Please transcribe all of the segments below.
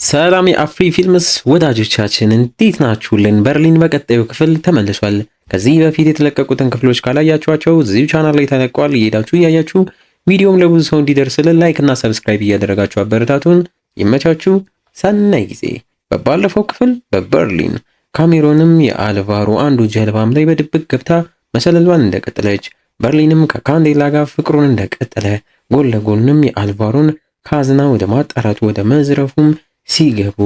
ሰላም የአፍሪ ፊልምስ ወዳጆቻችን እንዴት ናችሁልን? በርሊን በቀጣዩ ክፍል ተመልሷል። ከዚህ በፊት የተለቀቁትን ክፍሎች ካላያችኋቸው እዚሁ ቻናል ላይ ተለቀዋል። እየሄዳችሁ እያያችሁ ቪዲዮም ለብዙ ሰው እንዲደርስልን ላይክ እና ሰብስክራይብ እያደረጋችሁ አበረታቱን። ይመቻችሁ። ሰናይ ጊዜ። በባለፈው ክፍል በበርሊን ካሜሮንም የአልቫሮ አንዱ ጀልባም ላይ በድብቅ ገብታ መሰለሏን እንደቀጠለች፣ በርሊንም ከካንዴላ ጋር ፍቅሩን እንደቀጠለ፣ ጎን ለጎንም የአልቫሮን ካዝና ወደ ማጣራቱ ወደ መዝረፉም ሲገቡ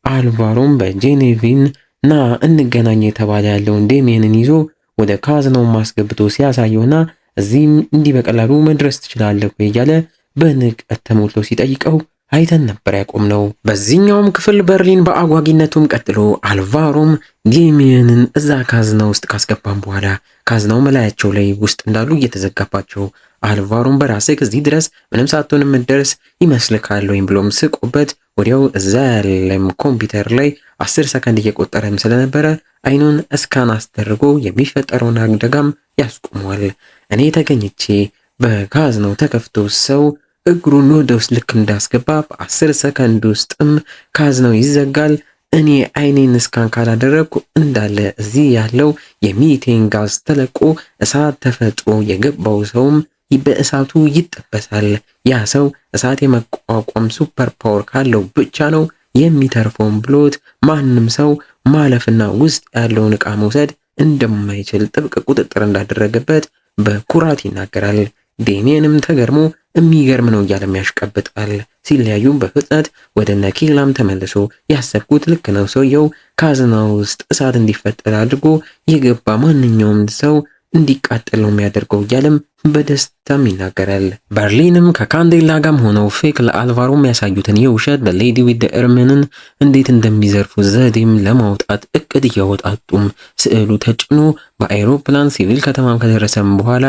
አልቫሮም በጄኔቪን ና እንገናኝ የተባለ ያለውን ዴሚየንን ይዞ ወደ ካዝናው ማስገብቶ ሲያሳየውና እዚህም እንዲህ በቀላሉ መድረስ ትችላለህ እያለ በንቀት ተሞልቶ ሲጠይቀው አይተን ነበር ያቆምነው። በዚህኛውም ክፍል በርሊን በአጓጊነቱም ቀጥሎ አልቫሮም ዴሚየንን እዛ ካዝና ውስጥ ካስገባም በኋላ ካዝናው መላያቸው ላይ ውስጥ እንዳሉ እየተዘጋባቸው አልቫሮም በራስህ እዚህ ድረስ ምንም ሳትሆን የምትደርስ ይመስልካል ወይም ብሎም ስቆበት ወዲያው እዛ ያለም ኮምፒውተር ላይ 10 ሰከንድ እየቆጠረም ስለነበረ አይኑን እስካን አስደርጎ የሚፈጠረውን አደጋም ያስቆመዋል። እኔ ተገኝቼ በካዝናው ተከፍቶ ሰው እግሩን ወደ ውስጥ ልክ እንዳስገባ በ10 ሰከንድ ውስጥም ካዝናው ይዘጋል። እኔ አይኔን እስካን ካላደረግኩ እንዳለ እዚህ ያለው የሚቴን ጋዝ ተለቆ እሳት ተፈጥሮ የገባው ሰውም በእሳቱ ይጠበሳል። ያ ሰው እሳት የመቋቋም ሱፐር ፓወር ካለው ብቻ ነው የሚተርፈውም ብሎት ማንም ሰው ማለፍና ውስጥ ያለውን ዕቃ መውሰድ እንደማይችል ጥብቅ ቁጥጥር እንዳደረገበት በኩራት ይናገራል። ዴሚየንም ተገርሞ የሚገርም ነው እያለም ያሽቀብጣል። ሲለያዩም በፍጥነት ወደ ነኪላም ተመልሶ ያሰብኩት ልክ ነው፣ ሰውየው ካዝና ውስጥ እሳት እንዲፈጠር አድርጎ የገባ ማንኛውም ሰው እንዲቃጠል ነው የሚያደርገው እያለም በደስታም ይናገራል። በርሊንም ከካንዴላ ጋርም ሆነው ፌክ ለአልቫሮ የሚያሳዩትን የውሸት በሌዲ ዊዝ ዘ ኤርሜንን እንዴት እንደሚዘርፉ ዘዴም ለማውጣት እቅድ እያወጣጡም ስዕሉ ተጭኖ በአይሮፕላን ሲቪል ከተማም ከደረሰም በኋላ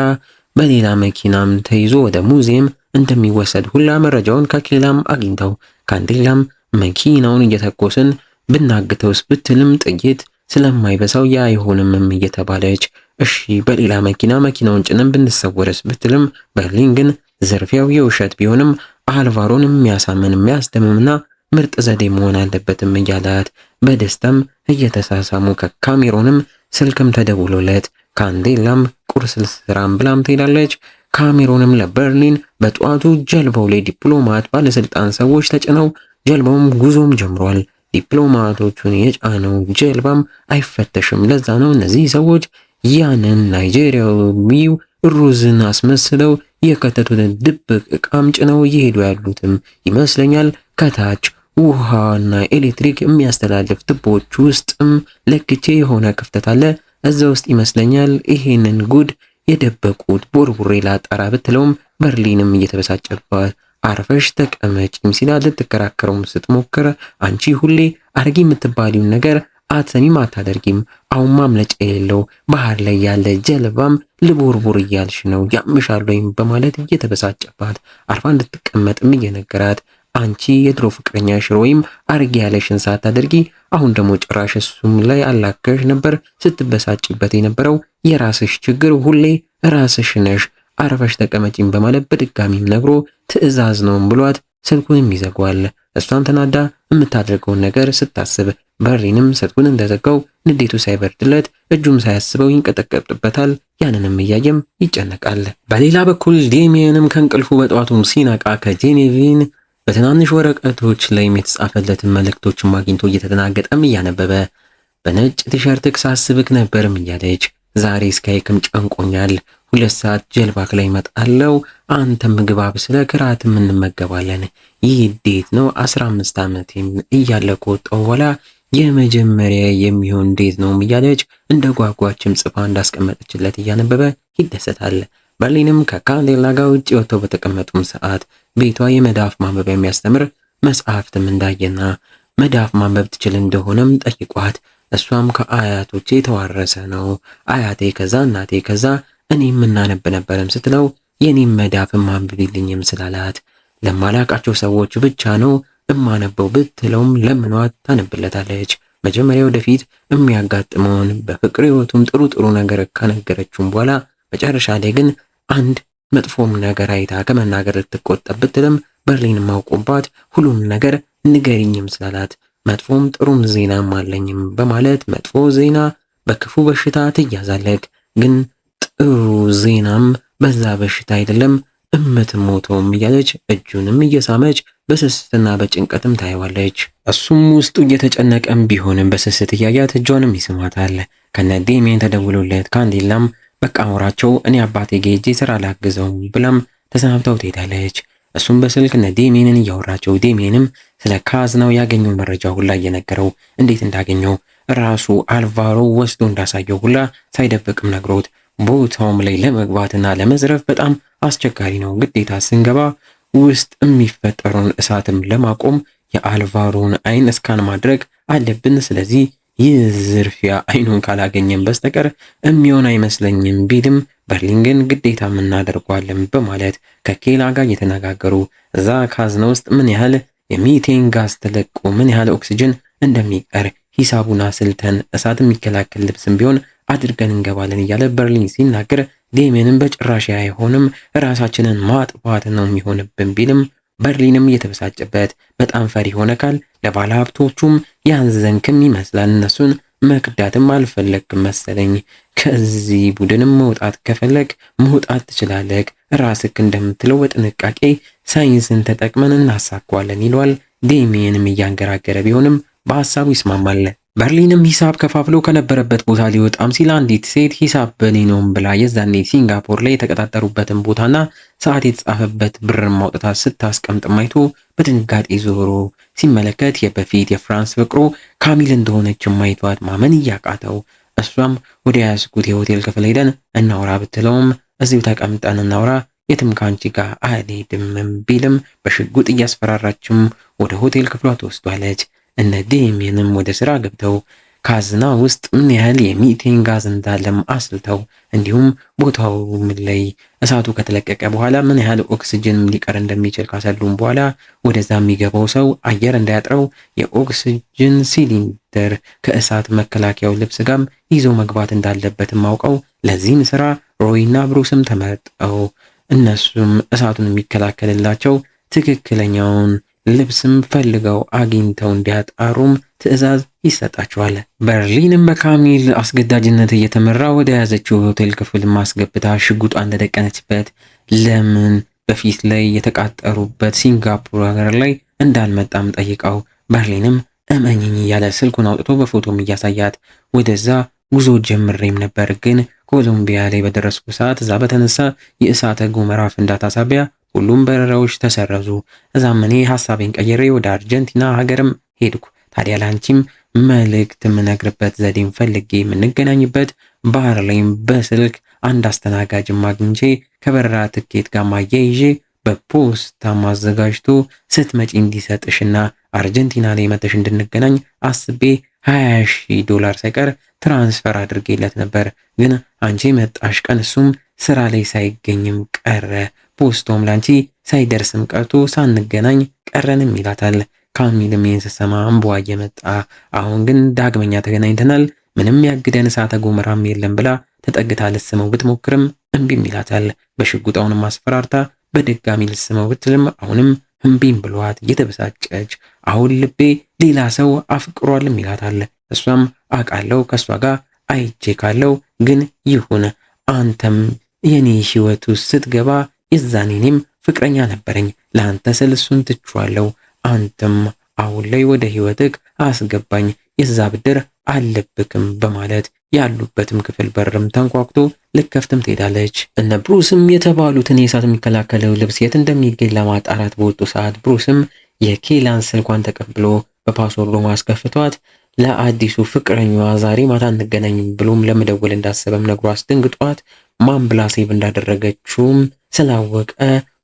በሌላ መኪናም ተይዞ ወደ ሙዚየም እንደሚወሰድ ሁላ መረጃውን ከኬላም አግኝተው ካንዴላም መኪናውን እየተኮስን ብናግተውስ ብትልም ጥይት ስለማይበሳው ያ አይሆንም እየተባለች እሺ በሌላ መኪናውን ጭነን ብንሰወረስ ብትልም በርሊን ግን ዝርፊያው የውሸት ቢሆንም አልቫሮን የሚያሳምን የሚያስደምምና ምርጥ ዘዴ መሆን አለበትም እያላት በደስታም እየተሳሳሙ ከካሜሮንም ስልክም ተደውሎለት ካንዴላም ቁርስ ልስራም ብላም ትሄዳለች። ካሜሮንም ለበርሊን በጠዋቱ ጀልባው ላይ ዲፕሎማት ባለስልጣን ሰዎች ተጭነው ጀልባውም ጉዞም ጀምሯል። ዲፕሎማቶቹን የጫነው ጀልባም አይፈተሽም። ለዛ ነው እነዚህ ሰዎች ያንን ናይጄሪያዊው ሩዝን አስመስለው የከተቱትን ድብቅ ዕቃም ጭነው እየሄዱ ያሉትም ይመስለኛል። ከታች ውሃና ኤሌክትሪክ የሚያስተላልፍ ቱቦዎች ውስጥም ለክቼ የሆነ ክፍተት አለ፣ እዛ ውስጥ ይመስለኛል ይሄንን ጉድ የደበቁት። ቦርቡሬ ላጣራ ብትለውም በርሊንም እየተበሳጨባት አርፈሽ ተቀመጪም ሲላ ልትከራከረውም ስትሞክር አንቺ ሁሌ አርጊ የምትባሊውን ነገር አትሰሚም አታደርጊም። አሁን ማምለጫ የሌለው ባህር ላይ ያለ ጀልባም ልቦርቡር እያልሽ ነው ያምሻል ወይም በማለት እየተበሳጨባት አርፋ እንድትቀመጥም እየነገራት አንቺ የድሮ ፍቅረኛ ሽሮ ወይም አርጊ ያለሽን ሳታደርጊ አሁን ደግሞ ጭራሽ እሱም ላይ አላከሽ ነበር ስትበሳጭበት የነበረው የራስሽ ችግር ሁሌ ራስሽ ነሽ፣ አርፈሽ ተቀመጪም በማለት በድጋሚም ነግሮ ትዕዛዝ ነውም ብሏት ስልኩንም ይዘጓል። እሷን ተናዳ የምታደርገውን ነገር ስታስብ በርሊንም ስልኩን እንደዘጋው ንዴቱ ሳይበርድለት እጁም ሳያስበው ይንቀጠቀጥበታል። ያንንም እያየም ይጨነቃል። በሌላ በኩል ዴሚየንም ከእንቅልፉ በጠዋቱም ሲነቃ ከጄኔቪን በትናንሽ ወረቀቶች ላይ የተጻፈለትን መልእክቶችን አግኝቶ እየተደናገጠም እያነበበ በነጭ ቲሸርት ሳስብክ ነበርም እያለች ዛሬ ስካይክም ጨንቆኛል፣ 2 ሰዓት ጀልባክ ላይ መጣለው፣ አንተ ምግብ አብስለ ክራትም እንመገባለን። ይህ ዴት ነው 15 ዓመት እያለ ከወጣው በኋላ የመጀመሪያ የሚሆን ዴት ነው እያለች እንደ ጓጓችም ጽፋ እንዳስቀመጠችለት እያነበበ ይደሰታል። በርሊንም ከካንዴላ ጋር ውጭ ወጥተው በተቀመጡም ሰዓት ቤቷ የመዳፍ ማንበብ የሚያስተምር መጽሐፍትም እንዳየና መዳፍ ማንበብ ትችል እንደሆነም ጠይቋት እሷም ከአያቶቼ የተዋረሰ ነው፣ አያቴ ከዛ እናቴ ከዛ እኔም እናነብ ነበርም ስትለው የኔም መዳፍም ማንበብልኝም ስላላት ለማላቃቸው ሰዎች ብቻ ነው እማነበው ብትለውም ለምኗት ታነብለታለች። መጀመሪያ ወደፊት የሚያጋጥመውን በፍቅር ህይወቱም ጥሩ ነገር ከነገረችውም በኋላ መጨረሻ ላይ ግን አንድ መጥፎም ነገር አይታ ከመናገር ልትቆጠብ ብትልም በርሊን ማውቆባት ሁሉም ነገር ንገሪኝም ስላላት መጥፎም ጥሩም ዜናም አለኝም በማለት መጥፎ ዜና በክፉ በሽታ ትያዛለህ፣ ግን ጥሩ ዜናም በዛ በሽታ አይደለም እምትሞተውም እያለች እጁንም እየሳመች በስስትና በጭንቀትም ታየዋለች። እሱም ውስጡ እየተጨነቀም ቢሆንም በስስት እያያት እጇንም ይስማታል። ከነ ዴሜን ተደውሎለት ካንዴላም በቃ አውራቸው እኔ አባቴ ጋ ሄጄ ስራ ላግዘውም ብላም ተሰናብተው ትሄዳለች። እሱም በስልክ እነ ዴሜንን እያወራቸው ዴሜንም ስለ ካዝናው ያገኘው መረጃ ሁላ እየነገረው እንዴት እንዳገኘው ራሱ አልቫሮ ወስዶ እንዳሳየው ሁላ ሳይደብቅም ነግሮት ቦታውም ላይ ለመግባትና ለመዝረፍ በጣም አስቸጋሪ ነው። ግዴታ ስንገባ ውስጥ የሚፈጠረውን እሳትም ለማቆም የአልቫሮን አይን እስካን ማድረግ አለብን። ስለዚህ ይህ ዝርፊያ አይኑን ካላገኘም በስተቀር የሚሆን አይመስለኝም ቢልም በርሊን ግን ግዴታ እናደርገዋለን በማለት ከኬላ ጋር እየተነጋገሩ እዛ ካዝና ውስጥ ምን ያህል የሚቴን ጋዝ ተለቆ ምን ያህል ኦክሲጅን እንደሚቀር ሂሳቡን አስልተን እሳት የሚከላከል ልብስም ቢሆን አድርገን እንገባለን እያለ በርሊን ሲናገር ዴሜንም በጭራሽ አይሆንም ራሳችንን ማጥፋት ነው የሚሆንብን ቢልም በርሊንም እየተበሳጨበት በጣም ፈሪ ሆነካል። ለባለ ሀብቶቹም ያንዘንክም ይመስላል። እነሱን መክዳትም አልፈለግም መሰለኝ። ከዚህ ቡድንም መውጣት ከፈለግ መውጣት ትችላለህ፣ ራስክ እንደምትለው በጥንቃቄ ሳይንስን ተጠቅመን እናሳኳለን ይለዋል። ዴሜንም እያንገራገረ ቢሆንም በሀሳቡ ይስማማል። በርሊንም ሂሳብ ከፋፍሎ ከነበረበት ቦታ ሊወጣም ሲል አንዲት ሴት ሂሳብ በኔ ነው ብላ የዛኔ ሲንጋፖር ላይ የተቀጣጠሩበትን ቦታና ሰዓት የተጻፈበት ብር ማውጣት ስታስቀምጥ ማይቶ በድንጋጤ ዞሮ ሲመለከት የበፊት የፍራንስ ፍቅሩ ካሚል እንደሆነች ማይቷት ማመን እያቃተው እሷም ወደ ያስኩት የሆቴል ክፍል ሄደን እናውራ ብትለውም እዚሁ ተቀምጠን እናውራ የትም ካንቺ ጋር አልሄድም ቢልም በሽጉጥ እያስፈራራችም ወደ ሆቴል ክፍሏ ተወስዷለች። እነ ዴሜንም ወደ ስራ ገብተው ካዝና ውስጥ ምን ያህል የሚቴን ጋዝ እንዳለም አስልተው እንዲሁም ቦታው ምን ላይ እሳቱ ከተለቀቀ በኋላ ምን ያህል ኦክሲጅን ሊቀር እንደሚችል ካሰሉም በኋላ ወደዛ የሚገባው ሰው አየር እንዳያጥረው የኦክሲጅን ሲሊንደር ከእሳት መከላከያው ልብስ ጋር ይዞ መግባት እንዳለበትም አውቀው ለዚህም ስራ ሮይና ብሩስም ተመርጠው እነሱም እሳቱን የሚከላከልላቸው ትክክለኛውን ልብስም ፈልገው አግኝተው እንዲያጣሩም ትዕዛዝ ይሰጣቸዋል። በርሊንም በካሚል አስገዳጅነት እየተመራ ወደ ያዘችው ሆቴል ክፍል ማስገብታ ሽጉጧ እንደደቀነችበት ለምን በፊት ላይ የተቃጠሩበት ሲንጋፖር ሀገር ላይ እንዳልመጣም ጠይቀው በርሊንም እመኝኝ እያለ ስልኩን አውጥቶ በፎቶም እያሳያት ወደዛ ጉዞ ጀምሬም ነበር፣ ግን ኮሎምቢያ ላይ በደረስኩ ሰዓት እዛ በተነሳ የእሳተ ገሞራ ፍንዳታ ሳቢያ ሁሉም በረራዎች ተሰረዙ። እዛም እኔ ሐሳቤን ቀይሬ ወደ አርጀንቲና ሀገርም ሄድኩ። ታዲያ ላንቺም መልእክት የምነግርበት ዘዴን ፈልጌ የምንገናኝበት ባህር ላይም በስልክ አንድ አስተናጋጅም አግኝቼ ከበረራ ትኬት ጋር ማያይዤ በፖስታ ማዘጋጅቶ ስትመጪ እንዲሰጥሽና አርጀንቲና ላይ መተሽ እንድንገናኝ አስቤ $20,000 ሳይቀር ትራንስፈር አድርጌለት ነበር። ግን አንቺ መጣሽ ቀን እሱም ስራ ላይ ሳይገኝም ቀረ። ፖስቶም ላንቺ ሳይደርስም ቀርቶ ሳንገናኝ ቀረንም ይላታል። ካሚልም ይህን ስትሰማ እንባዋ እየመጣ አሁን ግን ዳግመኛ ተገናኝተናል፣ ምንም ያግደን እሳተ ገሞራም የለም ብላ ተጠግታ ልትስመው ብትሞክርም እምቢም ይላታል። በሽጉጣውንም አስፈራርታ በድጋሚ ልትስመው ብትልም አሁንም እምቢም ብሏት እየተበሳጨች አሁን ልቤ ሌላ ሰው አፍቅሯልም ይላታል። እሷም አውቃለሁ ከእሷ ጋር አይቼ ካለው ግን ይሁን አንተም የኔ ህይወት ውስጥ ስትገባ የዛኔ እኔም ፍቅረኛ ነበረኝ፣ ለአንተ ስል እሱን ትቼዋለሁ፣ አንተም አሁን ላይ ወደ ህይወትህ አስገባኝ፣ የዛ ብድር አለብክም በማለት ያሉበትም ክፍል በርም ተንኳክቶ ልከፍትም ትሄዳለች። እነ ብሩስም የተባሉትን የእሳት የሚከላከለው ልብስ የት እንደሚገኝ ለማጣራት በወጡ ሰዓት ብሩስም የኬላን ስልኳን ተቀብሎ በፓስወርዱ ማስከፍቷት ለአዲሱ ፍቅረኛዋ ዛሬ ማታ እንገናኝ ብሎም ለመደወል እንዳሰበም ነግሮ አስደንግጧት ማን ብላ ሴቭ እንዳደረገችውም ስላወቀ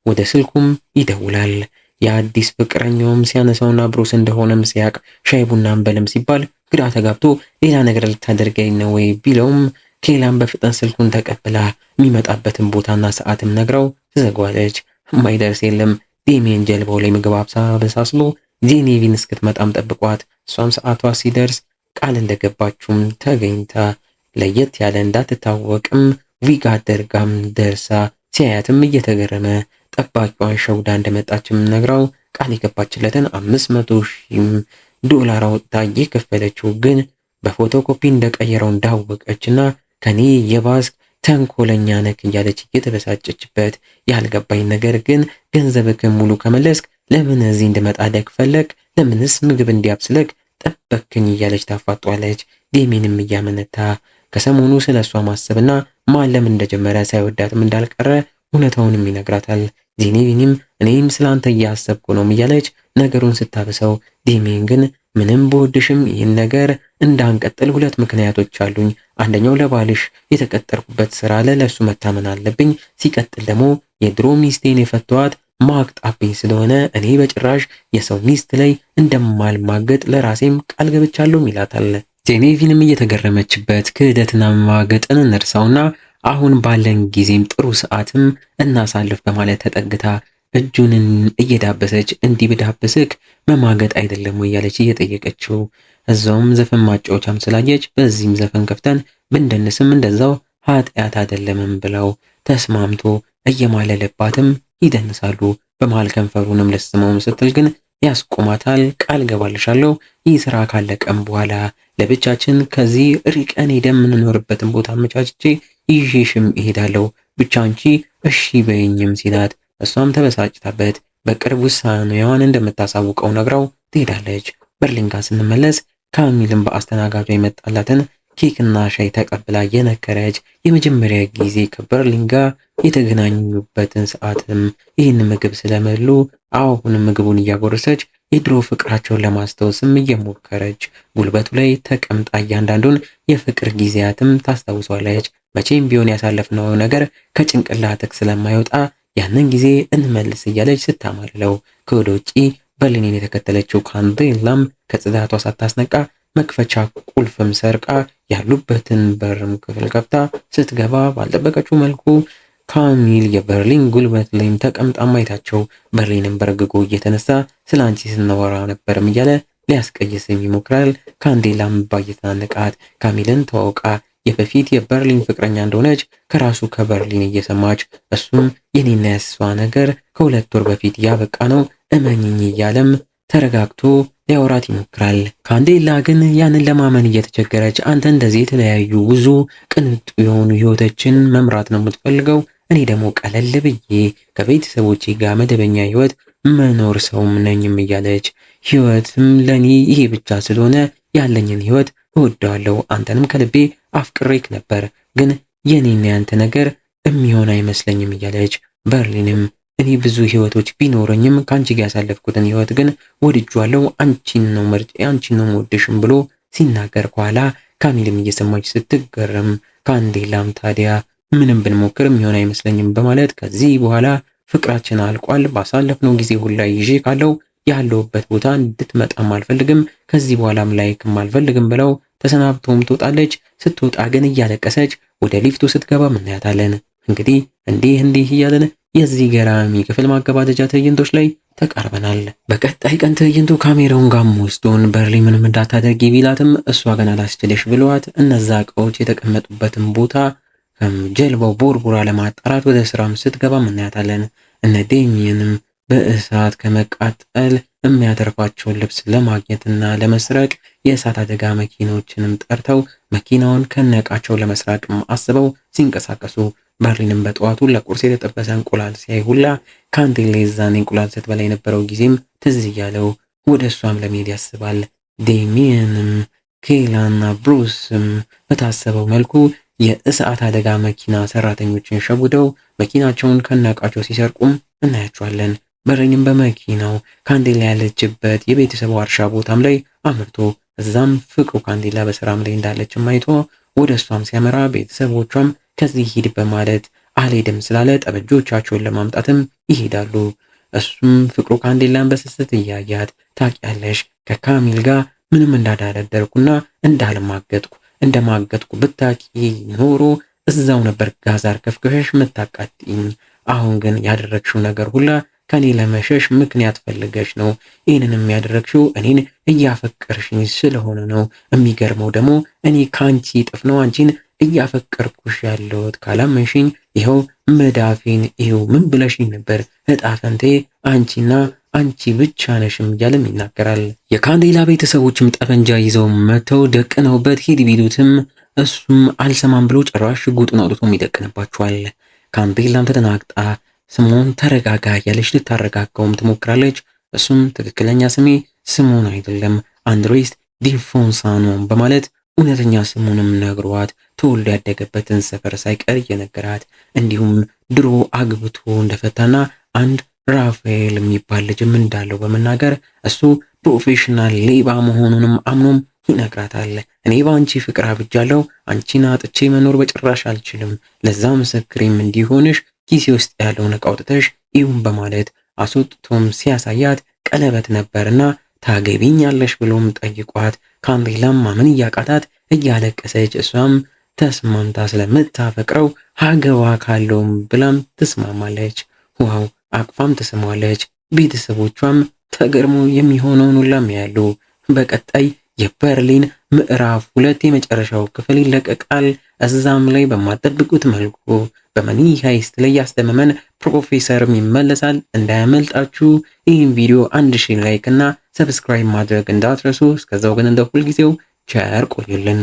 ወደ ስልኩም ይደውላል። የአዲስ ፍቅረኛውም ሲያነሳውና ብሩስ እንደሆነም ሲያቅ ሻይ ቡና እንበልም ሲባል ግራ ተጋብቶ ሌላ ነገር ልታደርገኝ ነው ወይ ቢለውም ኬላን በፍጥነት ስልኩን ተቀብላ የሚመጣበትን ቦታና ሰዓትም ነግራው ትዘጓለች። የማይደርስ የለም። ዴሜን ጀልባው ላይ ምግብ አበሳስሎ ጄኔቪን እስክትመጣም ጠብቋት እሷም ሰዓቷ ሲደርስ ቃል እንደገባችውም ተገኝታ ለየት ያለ እንዳትታወቅም ቪጋ አደርጋም ደርሳ ሲያያትም እየተገረመ ጠባቂዋን ሸውዳ እንደመጣችም ነግራው ቃል የገባችለትን $500,000 አውጥታ የከፈለችው ግን በፎቶኮፒ እንደቀየረው እንዳወቀችና ከኔ የባስክ ተንኮለኛ ነክ እያለች እየተበሳጨችበት ያልገባኝ ነገር ግን ገንዘብክን ሙሉ ከመለስክ ለምን እዚህ እንድመጣለክ ፈለክ? ለምንስ ምግብ እንዲያብስለክ ጠበቅክኝ? እያለች ታፋጧለች። ዴሚንም እያመነታ ከሰሞኑ ስለ እሷ ማሰብና ማለም እንደጀመረ ሳይወዳትም እንዳልቀረ እውነታውንም ይነግራታል። ጄኔቪንም እኔም ስላንተ እያሰብኩ ነው እያለች ነገሩን ስታበሰው፣ ዴሚን ግን ምንም በወድሽም ይህን ነገር እንዳንቀጥል 2 ምክንያቶች አሉኝ። አንደኛው ለባልሽ የተቀጠርኩበት ስራ ለሱ መታመን አለብኝ። ሲቀጥል ደግሞ የድሮ ሚስቴን የፈቷት ማቅጣብኝ ስለሆነ እኔ በጭራሽ የሰው ሚስት ላይ እንደማልማገጥ ለራሴም ቃል ገብቻለሁ ይላታል። ጄኔቪንም እየተገረመችበት ክህደትና ማገጥን እንርሳውና አሁን ባለን ጊዜም ጥሩ ሰዓትም እናሳልፍ በማለት ተጠግታ እጁንን እየዳበሰች እንዲህ ብዳብስክ መማገጥ አይደለም ወይ ያለች እየጠየቀችው፣ እዛውም ዘፈን ማጫወቻም ስላየች በዚህም ዘፈን ከፍተን ብንደንስም እንደዛው ኃጢአት አይደለምም ብለው ተስማምቶ እየማለለባትም ይደንሳሉ። በመሃል ከንፈሩንም ልስመውም ስትል ግን ያስቆማታል። ቃል ገባልሻለሁ ይህ ስራ ካለቀም በኋላ ለብቻችን ከዚህ ርቀን ሄደን የምንኖርበትን ቦታ አመቻችቼ ይዤሽም እሄዳለሁ፣ ብቻ አንቺ እሺ በይኝም ሲላት እሷም ተበሳጭታበት በቅርብ ውሳኔዋን እንደምታሳውቀው ነግራው ትሄዳለች። በርሊን ጋር ስንመለስ ካሚልም በአስተናጋጇ የመጣላትን ኬክና ሻይ ተቀብላ የነከረች የመጀመሪያ ጊዜ ከበርሊን ጋር የተገናኙበትን ሰዓትም ይህን ምግብ ስለመሉ አሁንም ምግቡን እያጎረሰች የድሮ ፍቅራቸውን ለማስታወስም እየሞከረች ጉልበቱ ላይ ተቀምጣ እያንዳንዱን የፍቅር ጊዜያትም ታስታውሷለች። መቼም ቢሆን ያሳለፍነው ነገር ከጭንቅላትክ ስለማይወጣ ያንን ጊዜ እንመልስ እያለች ስታማልለው ከወደ ውጪ በርሊንን የተከተለችው ካንዴላም ከጽዳቷ ሳታስነቃ መክፈቻ ቁልፍም ሰርቃ ያሉበትን በርም ክፍል ከፍታ ስትገባ ባልጠበቀችው መልኩ ካሚል የበርሊን ጉልበት ላይም ተቀምጣ ማየታቸው በርሊንን በርግጎ እየተነሳ ስለ አንቺ ስናወራ ነበርም እያለ ሊያስቀይስም ይሞክራል። ካንዴላም ባየተናነቃት ካሚልን ተዋውቃ የበፊት የበርሊን ፍቅረኛ እንደሆነች ከራሱ ከበርሊን እየሰማች እሱም የኔና የሷ ነገር ከ2 ወር በፊት ያበቃ ነው እመኝኝ እያለም ተረጋግቶ ሊያወራት ይሞክራል። ካንዴላ ግን ያንን ለማመን እየተቸገረች አንተ እንደዚህ የተለያዩ ብዙ ቅንጡ የሆኑ ህይወቶችን መምራት ነው የምትፈልገው፣ እኔ ደግሞ ቀለል ብዬ ከቤተሰቦቼ ጋር መደበኛ ህይወት መኖር ሰውም ነኝም እያለች ህይወትም ለኔ ይሄ ብቻ ስለሆነ ያለኝን ህይወት እወደዋለሁ፣ አንተንም ከልቤ አፍቅሬክ ነበር፣ ግን የኔና ያንተ ነገር የሚሆን አይመስለኝም እያለች በርሊንም እኔ ብዙ ህይወቶች ቢኖረኝም ካንቺ ጋር ያሳለፍኩትን ህይወት ግን ወድጄዋለሁ፣ አንቺን ነው መርጬ አንቺን ነው ወድሽም ብሎ ሲናገር ከኋላ ካሚልም እየሰማች ስትገረም ካንዴላም ታዲያ ምንም ብንሞክር የሚሆን አይመስለኝም በማለት ከዚህ በኋላ ፍቅራችን አልቋል፣ ባሳለፍነው ጊዜ ሁላ ይዤ ካለው ያለውበት ቦታ እንድትመጣም አልፈልግም፣ ከዚህ በኋላም ላይክም አልፈልግም ብለው ተሰናብቶም ትወጣለች። ስትወጣ ግን እያለቀሰች ወደ ሊፍቱ ስትገባ እናያታለን። እንግዲህ እንዲህ እያለን የዚህ ገራሚ ክፍል ማገባደጃ ትዕይንቶች ላይ ተቃርበናል። በቀጣይ ቀን ትዕይንቱ ካሜራውን ጋር ወስዶን በርሊን ምንም እንዳታደርጊ ቢላትም እሷ ገና ላስችልሽ ብለዋት እነዛ እቃዎች የተቀመጡበትን ቦታ ጀልባው ቦርቡራ ለማጣራት ወደ ስራም ስትገባ እናያታለን። እነ ዴሚየንም በእሳት ከመቃጠል የሚያተርፋቸውን ልብስ ለማግኘትና ለመስረቅ የእሳት አደጋ መኪኖችንም ጠርተው መኪናውን ከነቃቸው ለመስራቅም አስበው ሲንቀሳቀሱ በርሊንም በጠዋቱ ለቁርስ የተጠበሰ እንቁላል ሲያይ ሁላ ካንዴላ የዛን እንቁላል ስትበላ የነበረው ጊዜም ትዝ እያለው ወደ እሷም ለመሄድ ያስባል። ዴሚየንም ኬላና ብሩስም በታሰበው መልኩ የእሳት አደጋ መኪና ሰራተኞችን ሸውደው መኪናቸውን ከነቃቸው ሲሰርቁም እናያቸዋለን። በርሊንም በመኪናው ካንዴላ ያለችበት የቤተሰቡ እርሻ ቦታም ላይ አምርቶ እዛም ፍቅሩ ካንዴላ በስራም ላይ እንዳለችም አይቶ ወደ እሷም ሲያመራ ቤተሰቦቿም ከዚህ ሂድ በማለት አልሄድም ስላለ ጠበጆቻቸውን ለማምጣትም ይሄዳሉ። እሱም ፍቅሩ ካንዴላን በስስት እያያት ታውቂያለሽ ከካሚል ጋር ምንም እንዳዳረደርኩና እንደማገጥኩ ብታቂ ኖሮ እዛው ነበር ጋዛር ከፍከሽ ምታቃጥኝ። አሁን ግን ያደረግሽው ነገር ሁላ ከኔ ለመሸሽ ምክንያት ፈልገሽ ነው። ይህንንም ያደረግሽው እኔን እያፈቀርሽኝ ስለሆነ ነው። የሚገርመው ደግሞ እኔ ካንቺ እጥፍ ነው አንቺን እያፈቀርኩሽ ያለሁት ካላመንሽኝ ይኸው መዳፌን ይኸው ምን ብለሽኝ ነበር? እጣ ፈንቴ አንቺና አንቺ ብቻ ነሽም እያለም ይናገራል። የካንዴላ ቤተሰቦችም ጠመንጃ ይዘው መተው ደቅነውበት ሂድ ቢሉትም እሱም አልሰማም ብሎ ጭራሽ ሽጉጡን አውጥቶም ይደቅንባቸዋል። ካንዴላም ተደናግጣ ስሞን ተረጋጋ ያለች ልታረጋጋውም ትሞክራለች። እሱም ትክክለኛ ስሜ ስሞን አይደለም አንድሬስ ዲፎንሳ ነው በማለት እውነተኛ ስሙንም ነግሯት ተወልዶ ያደገበትን ሰፈር ሳይቀር እየነገራት እንዲሁም ድሮ አግብቶ እንደፈታና አንድ ራፋኤል የሚባል ልጅም እንዳለው በመናገር እሱ ፕሮፌሽናል ሌባ መሆኑንም አምኖም ይነግራታል። እኔ በአንቺ ፍቅር አብጃለሁ፣ አንቺን አጥቼ መኖር በጭራሽ አልችልም፣ ለዛ ምስክሬም እንዲሆንሽ ኪሴ ውስጥ ያለውን ዕቃ አውጥተሽ ይሁን በማለት አስወጥቶም ሲያሳያት ቀለበት ነበርና ታገቢኛለሽ ብሎም ጠይቋት ካንዴላም ማመን እያቃታት እያለቀሰች እሷም ተስማምታ ስለምታፈቅረው ሀገባ ካለውም ብላም ትስማማለች። ዋው አቅፋም ትስማለች። ቤተሰቦቿም ተገርሞ የሚሆነውን ሁላም ያሉ። በቀጣይ የበርሊን ምዕራፍ 2 የመጨረሻው ክፍል ይለቀቃል። እዛም ላይ በማጠብቁት መልኩ በመኒ ሃይስት ላይ ያስደመመን ፕሮፌሰርም ይመለሳል። እንዳያመልጣችሁ ይህን ቪዲዮ 1000 ላይክ እና ሰብስክራይብ ማድረግ እንዳትረሱ። እስከዛው ግን እንደ ሁልጊዜው ቸር ቆዩልን።